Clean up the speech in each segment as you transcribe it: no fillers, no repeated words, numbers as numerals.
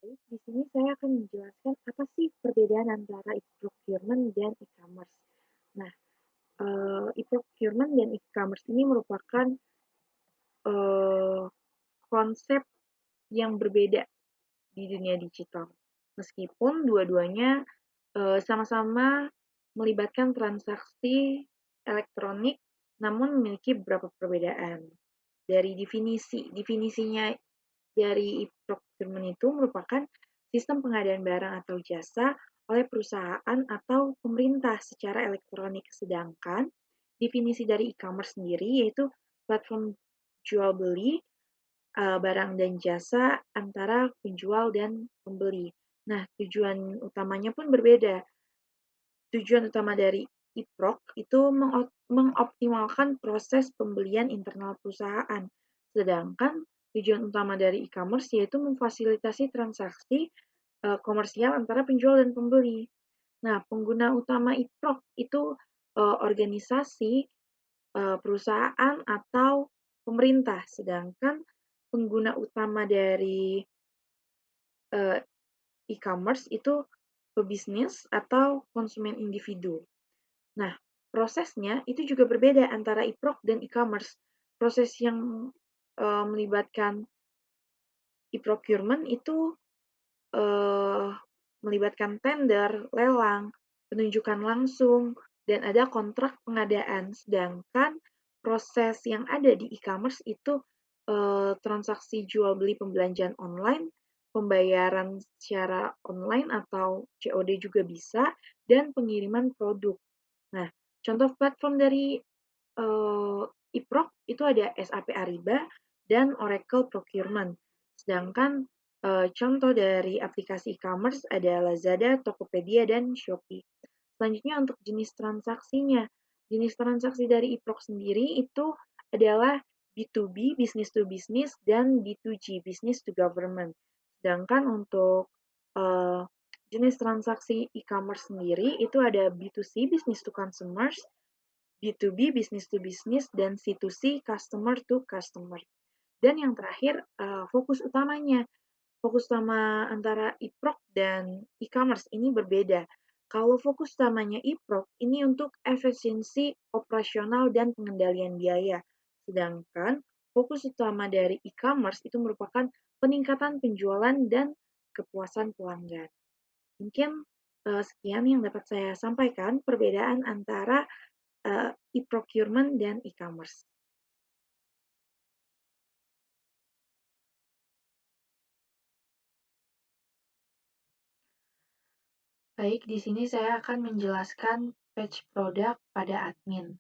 Baik, di sini saya akan menjelaskan apa sih perbedaan antara e-procurement dan e-commerce. Nah, e-procurement dan e-commerce ini merupakan eh, konsep yang berbeda di dunia digital. Meskipun dua-duanya sama-sama melibatkan transaksi elektronik, namun memiliki beberapa perbedaan. Dari definisinya dari e-procurement itu merupakan sistem pengadaan barang atau jasa oleh perusahaan atau pemerintah secara elektronik. Sedangkan definisi dari e-commerce sendiri yaitu platform jual beli barang dan jasa antara penjual dan pembeli. Nah, tujuan utamanya pun berbeda. Tujuan utama dari e-proc itu mengoptimalkan proses pembelian internal perusahaan. Sedangkan tujuan utama dari e-commerce yaitu memfasilitasi transaksi komersial antara penjual dan pembeli. Nah, pengguna utama e-proc itu organisasi, perusahaan atau pemerintah, sedangkan pengguna utama dari eh, e-commerce itu pebisnis atau konsumen individu. Nah, prosesnya itu juga berbeda antara e-proc dan e-commerce. Proses yang melibatkan e-procurement itu eh, melibatkan tender, lelang, penunjukan langsung, dan ada kontrak pengadaan. Sedangkan proses yang ada di e-commerce itu transaksi jual beli pembelanjaan online, pembayaran secara online atau COD juga bisa, dan pengiriman produk. Nah, contoh platform dari e-proc itu ada SAP Ariba dan Oracle Procurement. Sedangkan contoh dari aplikasi e-commerce ada Lazada, Tokopedia, dan Shopee. Selanjutnya untuk jenis transaksinya. Jenis transaksi dari e-proc sendiri itu adalah B2B, business to business, dan B2G, business to government. Sedangkan untuk uh, jenis transaksi e-commerce sendiri itu ada B2C, business to consumers, B2B, business to business, dan C2C, customer to customer. Dan yang terakhir, fokus utamanya. Fokus utama antara e-proc dan e-commerce ini berbeda. Kalau fokus utamanya e-proc ini untuk efisiensi operasional dan pengendalian biaya. Sedangkan fokus utama dari e-commerce itu merupakan peningkatan penjualan dan kepuasan pelanggan. Mungkin sekian yang dapat saya sampaikan perbedaan antara e-procurement dan e-commerce. Baik, di sini saya akan menjelaskan page produk pada admin.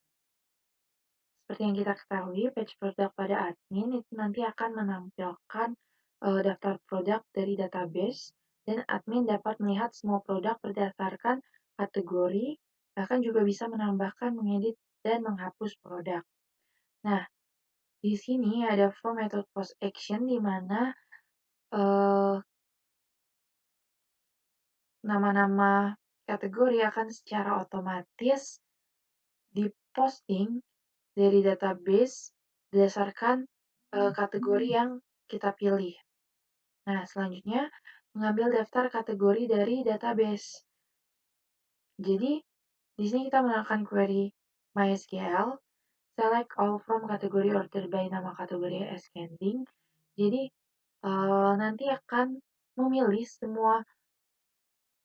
Seperti yang kita ketahui, page produk pada admin itu nanti akan menampilkan daftar produk dari database dan admin dapat melihat semua produk berdasarkan kategori, bahkan juga bisa menambahkan, mengedit, dan menghapus produk. Nah, di sini ada form method post action di mana eh, nama-nama kategori akan secara otomatis diposting dari database berdasarkan kategori yang kita pilih. Nah, selanjutnya mengambil daftar kategori dari database. Jadi, di sini kita menggunakan query MySQL, select all from kategori order by nama kategori ascending. Jadi, nanti akan memilih semua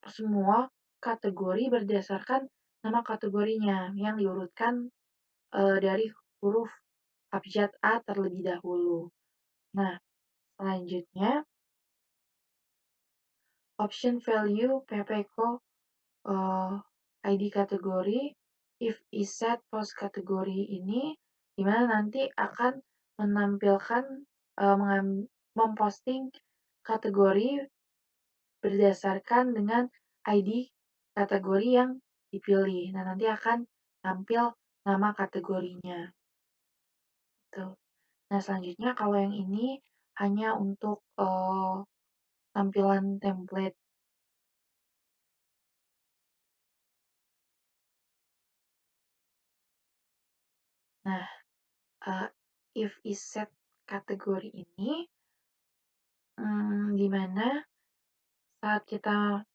semua kategori berdasarkan nama kategorinya yang diurutkan dari huruf abjad A terlebih dahulu. Nah, selanjutnya option value ppco ID kategori if is set post kategori ini dimana nanti akan menampilkan memposting kategori berdasarkan dengan ID kategori yang dipilih. Nah, nanti akan tampil nama kategorinya. Gitu. Nah, selanjutnya kalau yang ini hanya untuk tampilan template. Nah, if is set kategori ini di mana Saat kita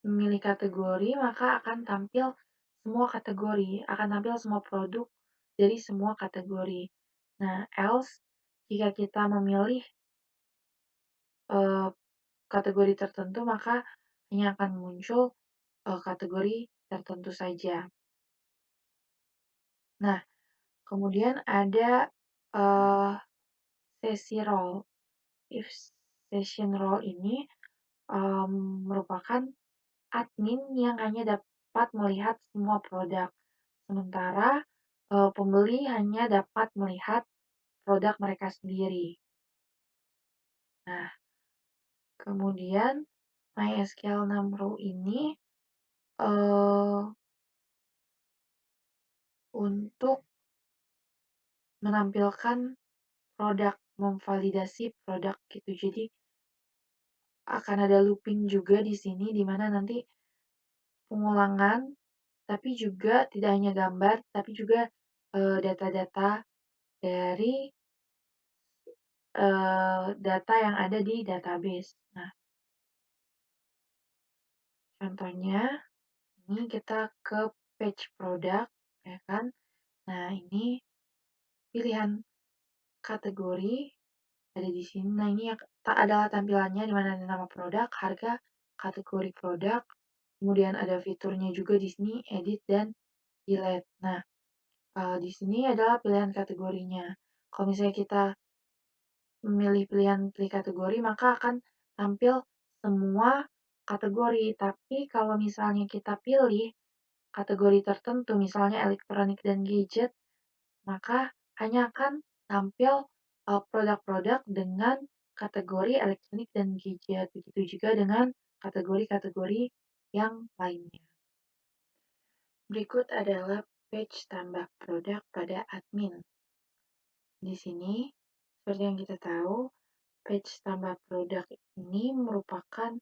memilih kategori, maka akan tampil semua kategori, akan tampil semua produk dari semua kategori. Nah, else jika kita memilih eh, kategori tertentu, maka hanya akan muncul kategori tertentu saja. Nah, kemudian ada uh, sesi role. If session role ini merupakan admin yang hanya dapat melihat semua produk, sementara pembeli hanya dapat melihat produk mereka sendiri. Nah, kemudian MySQL 6 Row ini untuk menampilkan produk, memvalidasi produk gitu. Jadi akan ada looping juga di sini di mana nanti pengulangan, tapi juga tidak hanya gambar, tapi juga data-data dari data yang ada di database. Nah, contohnya ini kita ke page product, ya kan? Nah, ini pilihan kategori ada di sini. Nah, ini adalah tampilannya di mana ada nama produk, harga, kategori produk, kemudian ada fiturnya juga di sini, edit dan delete. Nah, di sini adalah pilihan kategorinya. Kalau misalnya kita memilih pilih kategori, maka akan tampil semua kategori. Tapi kalau misalnya kita pilih kategori tertentu, misalnya elektronik dan gadget, maka hanya akan tampil produk-produk dengan kategori elektronik dan gadget. Begitu juga dengan kategori-kategori yang lainnya. Berikut adalah page tambah produk pada admin. Di sini, seperti yang kita tahu, page tambah produk ini merupakan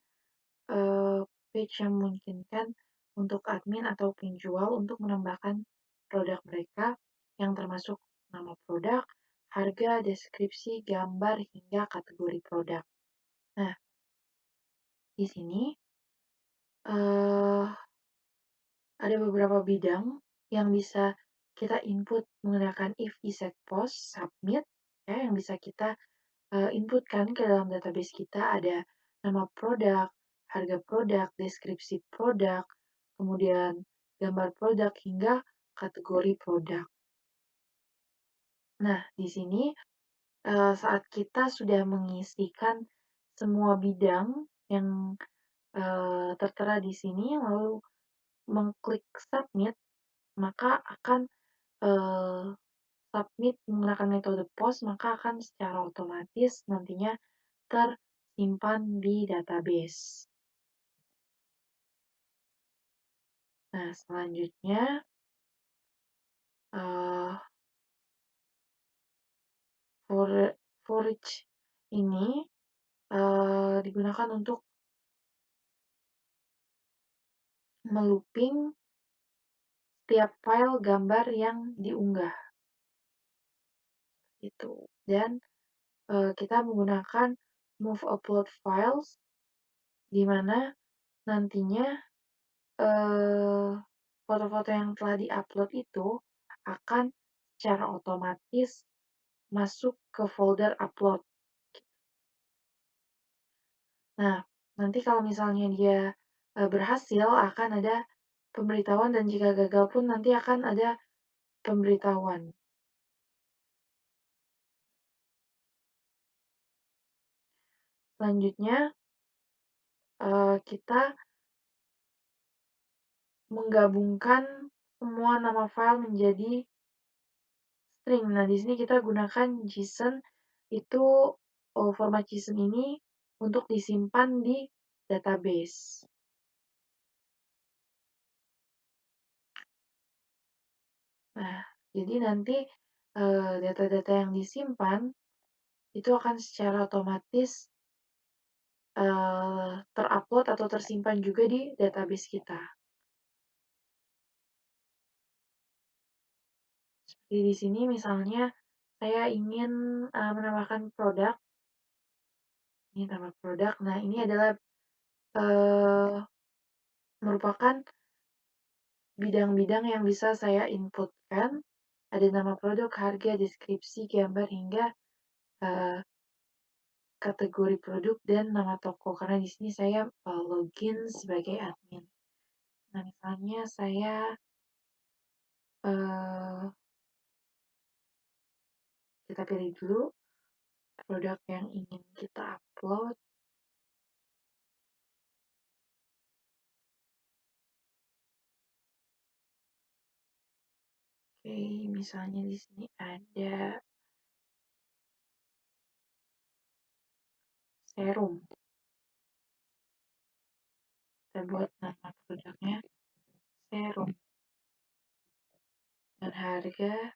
page yang memungkinkan untuk admin atau penjual untuk menambahkan produk mereka yang termasuk nama produk, harga, deskripsi, gambar, hingga kategori produk. Nah, di sini ada beberapa bidang yang bisa kita input menggunakan if, set, post, submit, ya, yang bisa kita inputkan ke dalam database kita. Ada nama produk, harga produk, deskripsi produk, kemudian gambar produk, hingga kategori produk. Nah, di sini saat kita sudah mengisikan semua bidang yang tertera di sini, lalu mengklik submit, maka akan submit menggunakan metode post, maka akan secara otomatis nantinya tersimpan di database. Nah, selanjutnya for each ini digunakan untuk melooping setiap file gambar yang diunggah itu. Dan kita menggunakan move upload files di mana nantinya foto-foto yang telah diupload itu akan secara otomatis masuk ke folder upload. Nah, nanti kalau misalnya dia berhasil akan ada pemberitahuan, dan jika gagal pun nanti akan ada pemberitahuan. Selanjutnya kita menggabungkan semua nama file menjadi string. Nah, di sini kita gunakan JSON, itu format JSON ini untuk disimpan di database. Nah, jadi nanti data-data yang disimpan itu akan secara otomatis terupload atau tersimpan juga di database kita. Seperti di sini misalnya saya ingin menambahkan produk Ini nama produk. Nah, ini adalah eh, merupakan bidang-bidang yang bisa saya inputkan. Ada nama produk, harga, deskripsi, gambar, hingga eh, kategori produk dan nama toko. Karena di sini saya login sebagai admin. Nah, misalnya saya eh, kita pilih dulu produk yang ingin kita upload. Oke, misalnya di sini ada serum. Kita buat nama produknya serum dan harga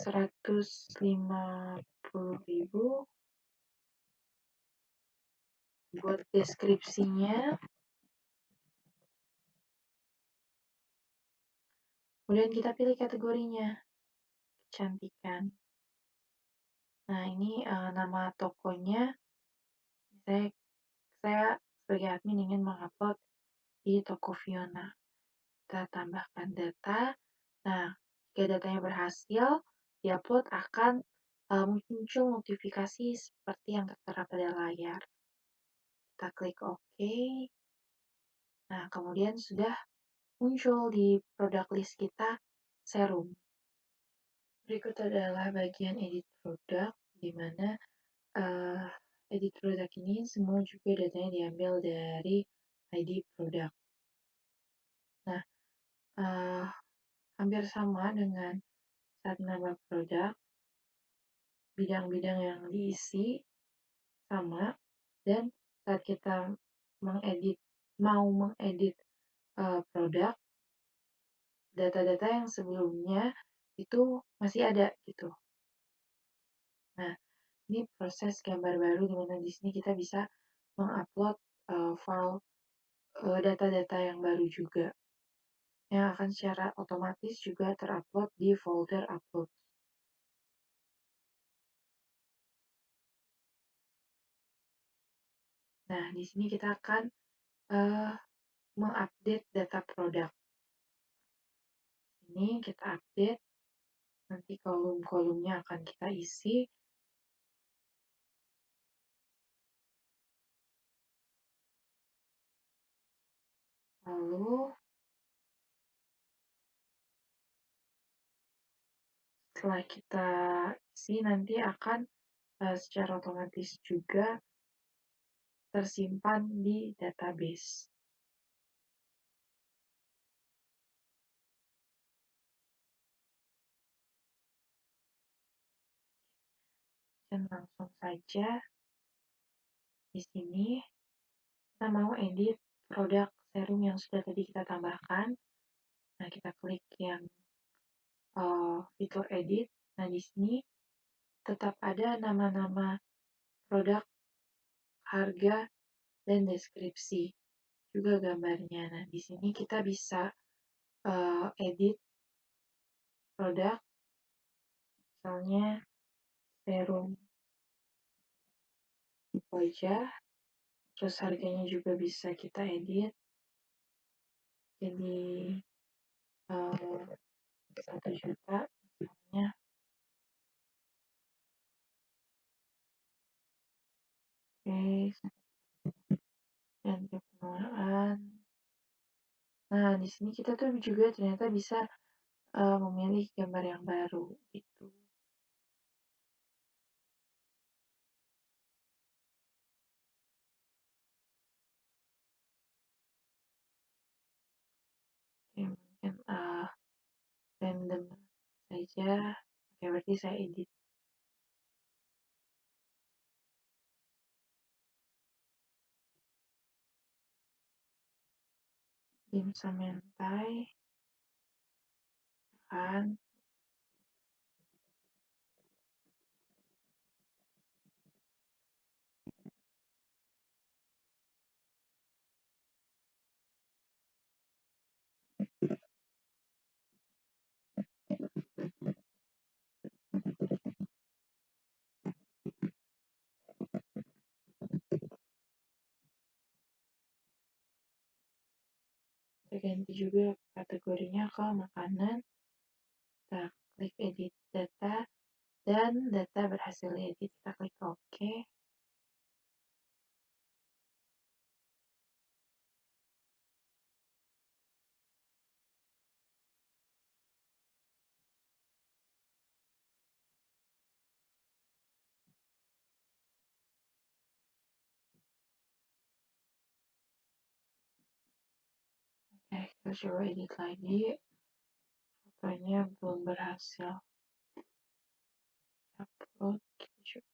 150.000. Buat deskripsinya, kemudian kita pilih kategorinya, kecantikan. Nah, ini nama tokonya. Saya sebagai admin ingin mengupload di toko Fiona. Kita tambahkan data. Nah, jika datanya berhasil diupload, akan muncul notifikasi seperti yang tertera pada layar. Kita klik OK. Nah, kemudian sudah muncul di produk list kita serum. Berikut adalah bagian edit produk, di mana edit produk ini semua juga datanya diambil dari ID produk. Nah, uh, hampir sama dengan saat menambah produk, bidang-bidang yang diisi sama, dan saat kita mau mengedit produk, data-data yang sebelumnya itu masih ada gitu. Nah, ini proses gambar baru di mana di sini kita bisa mengupload file data-data yang baru juga, yang akan secara otomatis juga terupload di folder upload. Nah, di sini kita akan mengupdate data produk. Ini kita update, nanti kolom-kolomnya akan kita isi. Lalu setelah kita isi, nanti akan secara otomatis juga tersimpan di database. Dan langsung saja di sini kita mau edit produk serum yang sudah tadi kita tambahkan. Nah, kita klik yang fitur edit. Nah, di sini tetap ada nama-nama produk, harga, dan deskripsi, juga gambarnya. Nah, di sini kita bisa edit produk, misalnya serum wajah, terus harganya juga bisa kita edit jadi 1 juta misalnya. Oke, dan kepenuhan. Nah, di sini kita tuh juga ternyata bisa memilih gambar yang baru gitu. Oke, mungkin random saja. Oke, berarti saya edit. Dimsum mentai kan. ganti juga kategorinya ke makanan. Kita klik edit data dan data berhasil diedit. Kita klik OK. Kita coba edit lagi. Fotonya belum berhasil upload. Kita coba.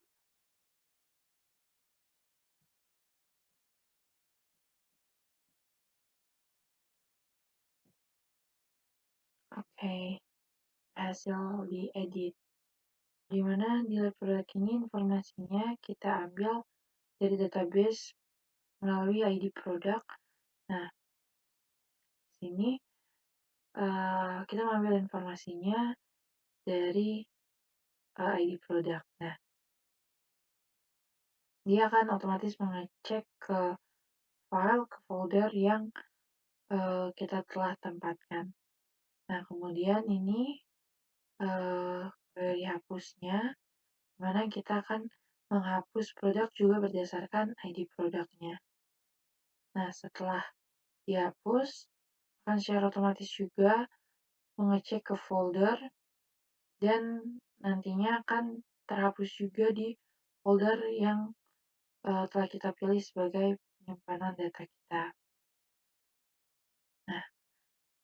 Oke, hasil diedit. Dimana nilai produk ini informasinya kita ambil dari database melalui ID produk. Nah, di sini kita mengambil informasinya dari ID produk. Nah, dia akan otomatis mengecek ke file, ke folder yang kita telah tempatkan. Nah, kemudian ini query hapusnya, mana kita akan menghapus produk juga berdasarkan ID produknya. Nah, setelah dihapus, akan secara otomatis juga mengecek ke folder dan nantinya akan terhapus juga di folder yang telah kita pilih sebagai penyimpanan data kita. Nah,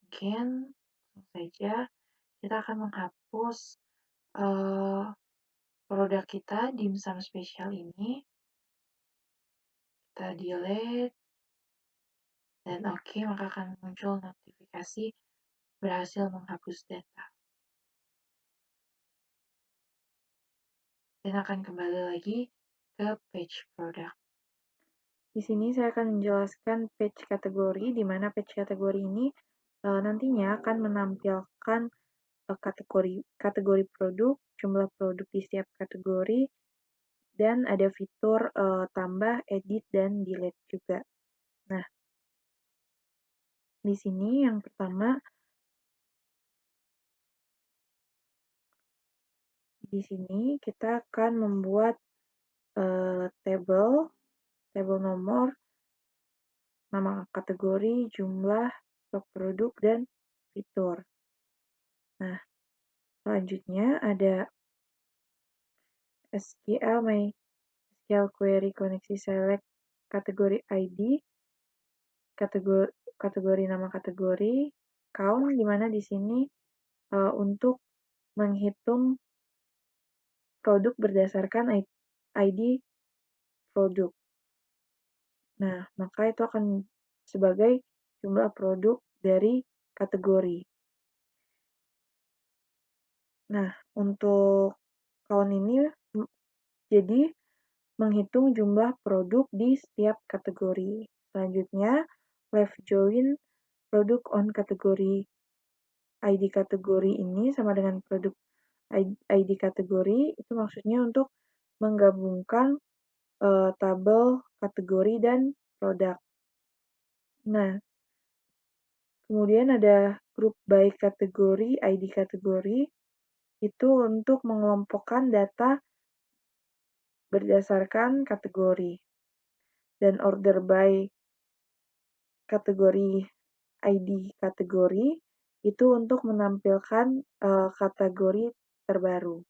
mungkin langsung saja kita akan menghapus produk kita dimsum spesial ini. Kita delete dan oke, maka akan muncul notifikasi berhasil menghapus data. Dan akan kembali lagi ke page product. Di sini saya akan menjelaskan page kategori, di mana page kategori ini nantinya akan menampilkan kategori produk, jumlah produk di setiap kategori, dan ada fitur tambah, edit, dan delete juga. Nah, di sini yang pertama, di sini kita akan membuat tabel nomor, nama kategori, jumlah, stok produk, dan fitur. Nah, selanjutnya ada SQL query koneksi select kategori ID, kategori nama kategori, count, di mana di sini untuk menghitung produk berdasarkan ID produk. Nah, maka itu akan sebagai jumlah produk dari kategori. Nah, untuk count ini jadi menghitung jumlah produk di setiap kategori. Selanjutnya, left join produk on kategori. ID kategori ini sama dengan produk ID kategori, itu maksudnya untuk menggabungkan tabel kategori dan produk. Nah, kemudian ada group by kategori, ID kategori, itu untuk mengelompokkan data berdasarkan kategori. Dan order by kategori ID kategori itu untuk menampilkan kategori terbaru.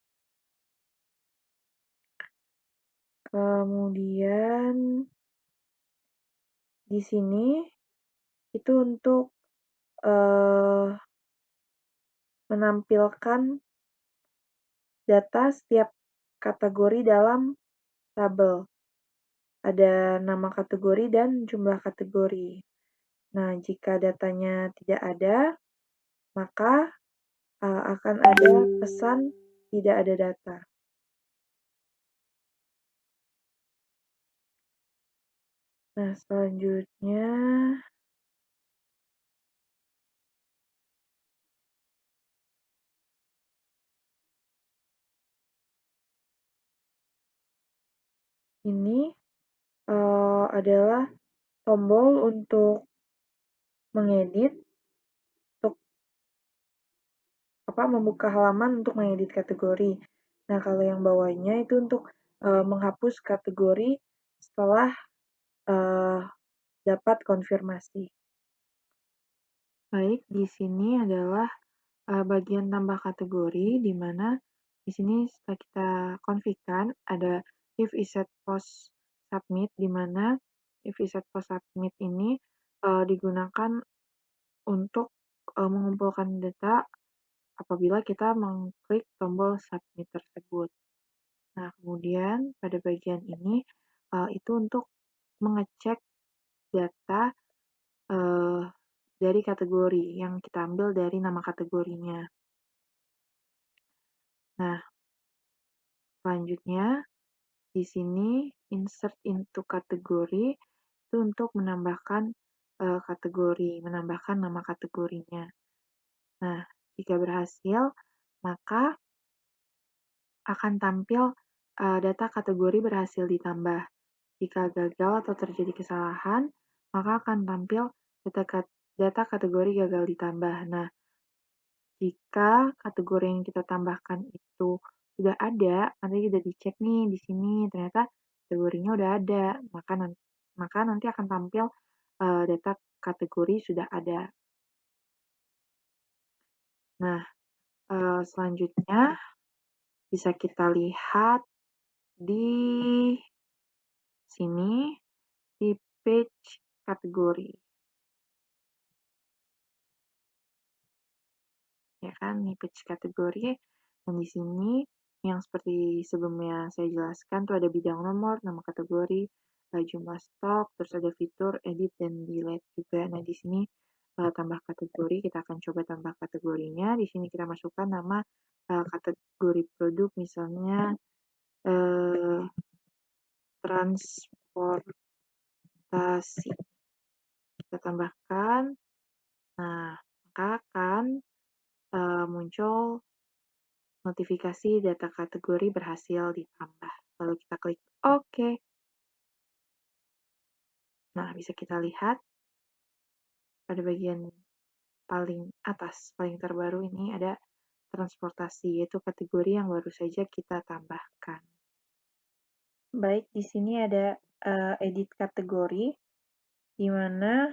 Kemudian di sini itu untuk menampilkan data setiap kategori dalam tabel. Ada nama kategori dan jumlah kategori. Nah, jika datanya tidak ada, maka akan ada pesan tidak ada data. Nah, selanjutnya ini adalah tombol untuk mengedit membuka halaman untuk mengedit kategori. Nah, kalau yang bawahnya itu untuk menghapus kategori setelah dapat konfirmasi. Baik, di sini adalah bagian tambah kategori, di mana di sini setelah kita config-kan ada if iset post submit, di mana if iset post submit ini digunakan untuk mengumpulkan data apabila kita mengklik tombol submit tersebut. Nah, kemudian pada bagian ini itu untuk mengecek data dari kategori yang kita ambil dari nama kategorinya. Nah, selanjutnya di sini insert into kategori itu untuk menambahkan kategori, menambahkan nama kategorinya. Nah, jika berhasil, maka akan tampil data kategori berhasil ditambah. Jika gagal atau terjadi kesalahan, maka akan tampil data kategori gagal ditambah. Nah, jika kategori yang kita tambahkan itu sudah ada, nanti udah dicek nih di sini ternyata kategorinya udah ada, maka nanti akan tampil data kategori sudah ada. Nah, selanjutnya bisa kita lihat di sini di page kategori, ya kan? Di page kategori, dan di sini yang seperti sebelumnya saya jelaskan tuh ada bidang nomor, nama kategori, jumlah stok, terus ada fitur edit dan delete juga. Nah, di sini tambah kategori, kita akan coba tambah kategorinya. Di sini kita masukkan nama kategori produk, misalnya transportasi. Kita tambahkan, nah maka akan muncul notifikasi data kategori berhasil ditambah. Lalu kita klik OK. Nah, bisa kita lihat pada bagian paling atas, paling terbaru ini ada transportasi, yaitu kategori yang baru saja kita tambahkan. Baik, di sini ada edit kategori, di mana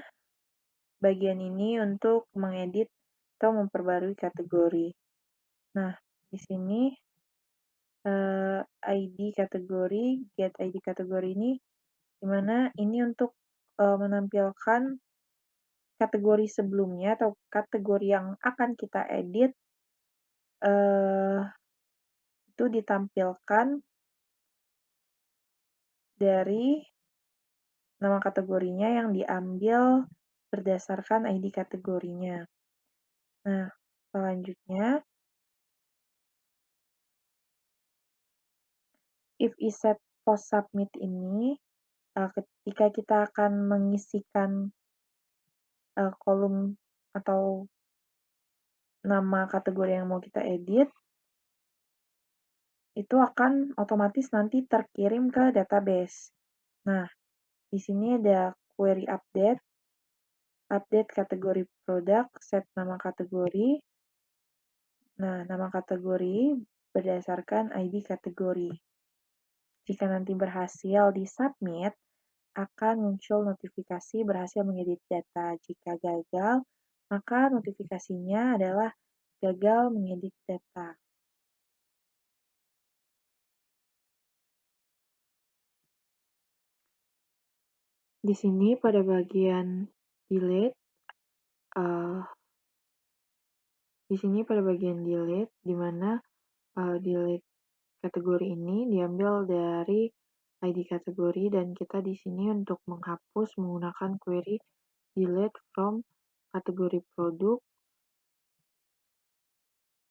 bagian ini untuk mengedit atau memperbarui kategori. Nah, di sini ID kategori, get ID kategori ini, di mana ini untuk menampilkan kategori sebelumnya atau kategori yang akan kita edit itu ditampilkan dari nama kategorinya yang diambil berdasarkan ID kategorinya. Nah, selanjutnya, if iset post submit ini, ketika kita akan mengisikan kolom atau nama kategori yang mau kita edit, itu akan otomatis nanti terkirim ke database. Nah, di sini ada query update, update kategori produk, set nama kategori. Nah, nama kategori berdasarkan ID kategori. Jika nanti berhasil di-submit, akan muncul notifikasi berhasil mengedit data. Jika gagal, maka notifikasinya adalah gagal mengedit data. Di sini pada bagian delete, di mana delete kategori ini diambil dari ID kategori, dan kita di sini untuk menghapus menggunakan query delete from kategori produk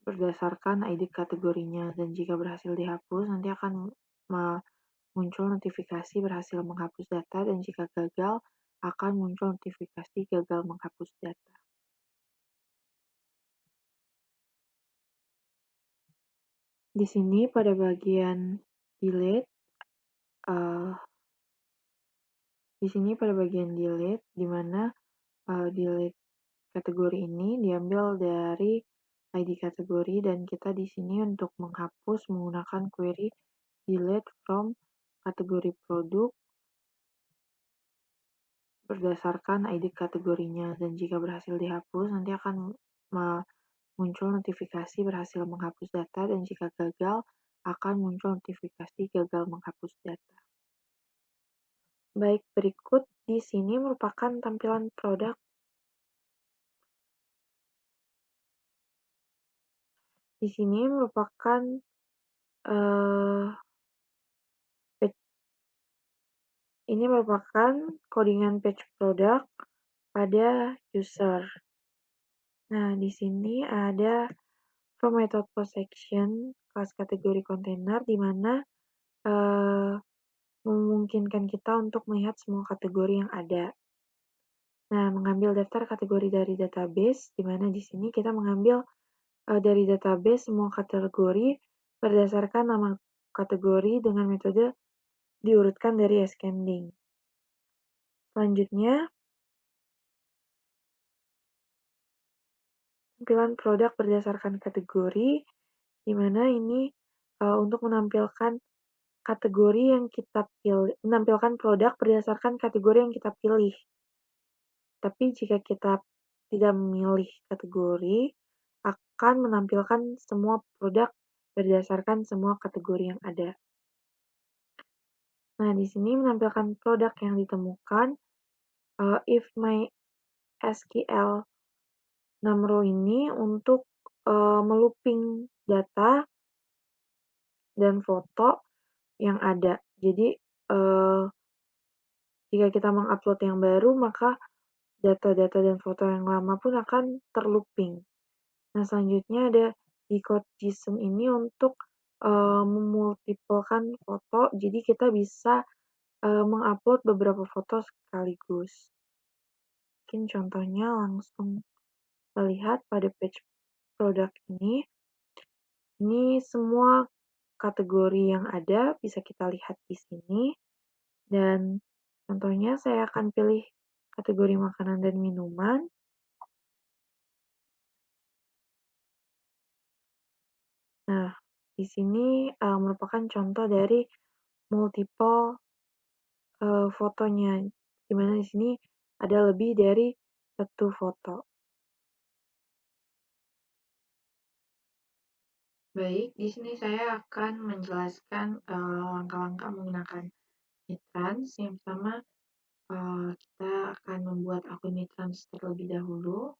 berdasarkan ID kategorinya, dan jika berhasil dihapus nanti akan muncul notifikasi berhasil menghapus data, dan jika gagal akan muncul notifikasi gagal menghapus data. Di sini pada bagian delete, di mana delete kategori ini diambil dari ID kategori dan kita di sini untuk menghapus menggunakan query delete from kategori produk berdasarkan ID kategorinya, dan jika berhasil dihapus nanti akan muncul notifikasi berhasil menghapus data, dan jika gagal akan muncul notifikasi gagal menghapus data. Baik, berikut di sini merupakan tampilan produk. Di sini merupakan ini merupakan codingan page produk pada user. Nah, di sini ada from method post action kelas kategori kontainer di mana memungkinkan kita untuk melihat semua kategori yang ada. Nah, mengambil daftar kategori dari database, di mana di sini kita mengambil dari database semua kategori berdasarkan nama kategori dengan metode diurutkan dari ascending. Selanjutnya, tampilan produk berdasarkan kategori, di mana ini untuk menampilkan kategori yang kita pilih, menampilkan produk berdasarkan kategori yang kita pilih. Tapi jika kita tidak memilih kategori, akan menampilkan semua produk berdasarkan semua kategori yang ada. Nah, di sini menampilkan produk yang ditemukan. If my SQL numRow ini untuk melooping data dan foto yang ada. Jadi jika kita mengupload yang baru, maka data-data dan foto yang lama pun akan terlooping. Nah, selanjutnya ada decode JSON ini untuk memultiplekan foto, jadi kita bisa mengupload beberapa foto sekaligus. Mungkin contohnya langsung kita lihat pada page produk ini. Ini semua kategori yang ada bisa kita lihat di sini. Dan contohnya saya akan pilih kategori makanan dan minuman. Nah, di sini merupakan contoh dari multiple fotonya, di mana di sini ada lebih dari satu foto. Baik, di sini saya akan menjelaskan langkah-langkah menggunakan Mitrans. Yang pertama, kita akan membuat akun Mitrans terlebih dahulu.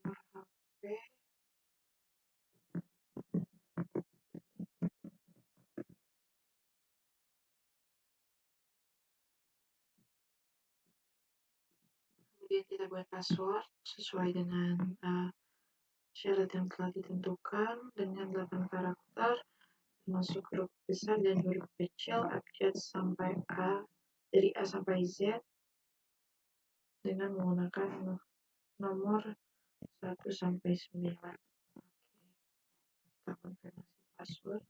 Masukkan nomor HP. Kemudian kita buat password sesuai dengan syarat yang telah ditentukan dengan 8 karakter, termasuk huruf besar dan huruf kecil, abjad sampai A, dari A sampai Z, dengan menggunakan nomor 1 sampai 9. Kita konfirmasi password.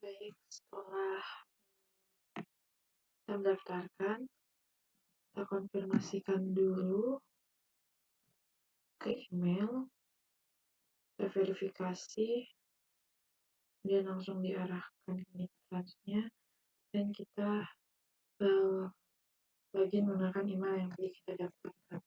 Baik, setelah kita mendaftarkan, kita konfirmasikan dulu ke email, kita verifikasi, dan langsung diarahkan ke mitranya, dan kita login menggunakan email yang tadi kita daftarkan.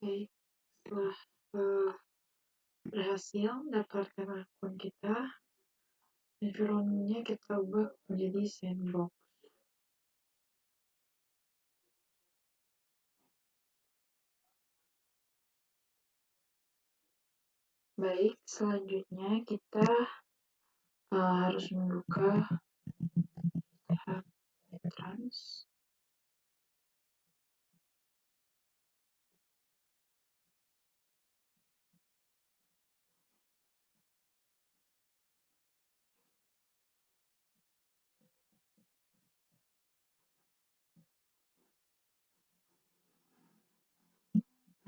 Baik, setelah berhasil mendaftarkan akun kita, environment-nya kita ubah menjadi sandbox. Baik, selanjutnya kita harus membuka tab trans.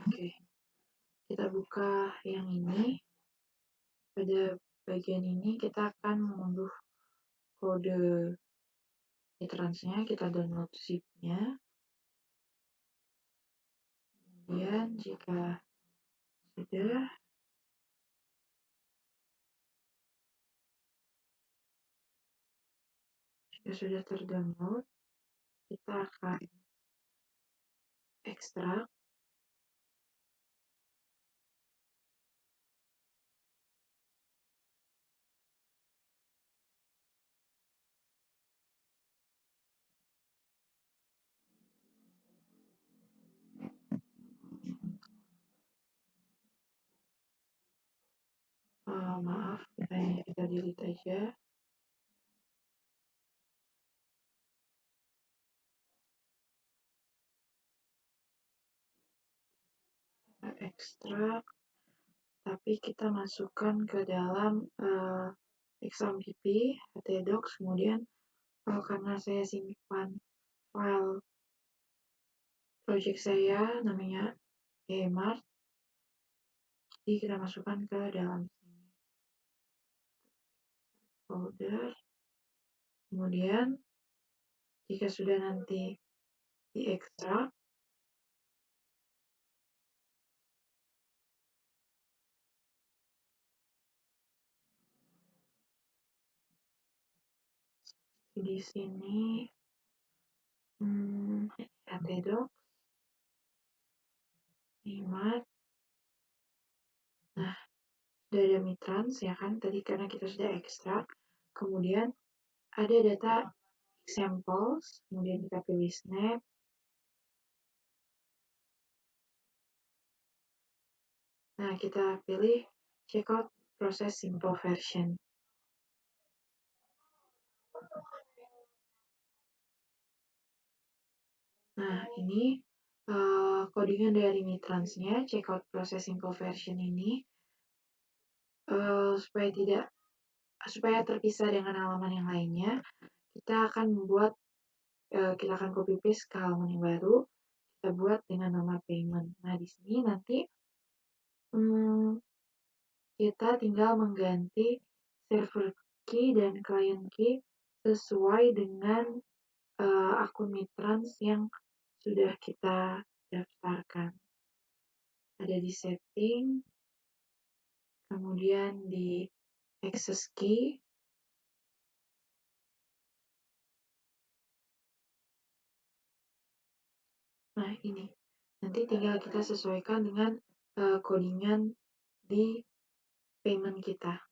Oke, kita buka yang ini. Pada bagian ini kita akan mengunduh kode e-transnya, kita download zip-nya. Kemudian jika sudah terdownload, kita akan ekstrak. Maaf, kita delete aja. Kita ekstrak, tapi kita masukkan ke dalam XAMPP, htdocs, kemudian karena saya simpan file project saya namanya emart, jadi kita masukkan ke dalam sini folder. Kemudian jika sudah nanti diekstrak, di sini htdocs, emart. Nah, sudah ada mitrans ya kan tadi karena kita sudah ekstrak. Kemudian ada data examples, kemudian kita pilih snap. Nah, kita pilih checkout process simple version. Nah, ini codingan dari mitransnya, checkout process simple version ini supaya terpisah dengan halaman yang lainnya, kita akan copy paste ke halaman yang baru, kita buat dengan nama payment. Nah, di sini nanti kita tinggal mengganti server key dan client key sesuai dengan akun mitrans yang sudah kita daftarkan. Ada di setting, kemudian di access key, nah ini nanti tinggal kita sesuaikan dengan codingan di payment kita.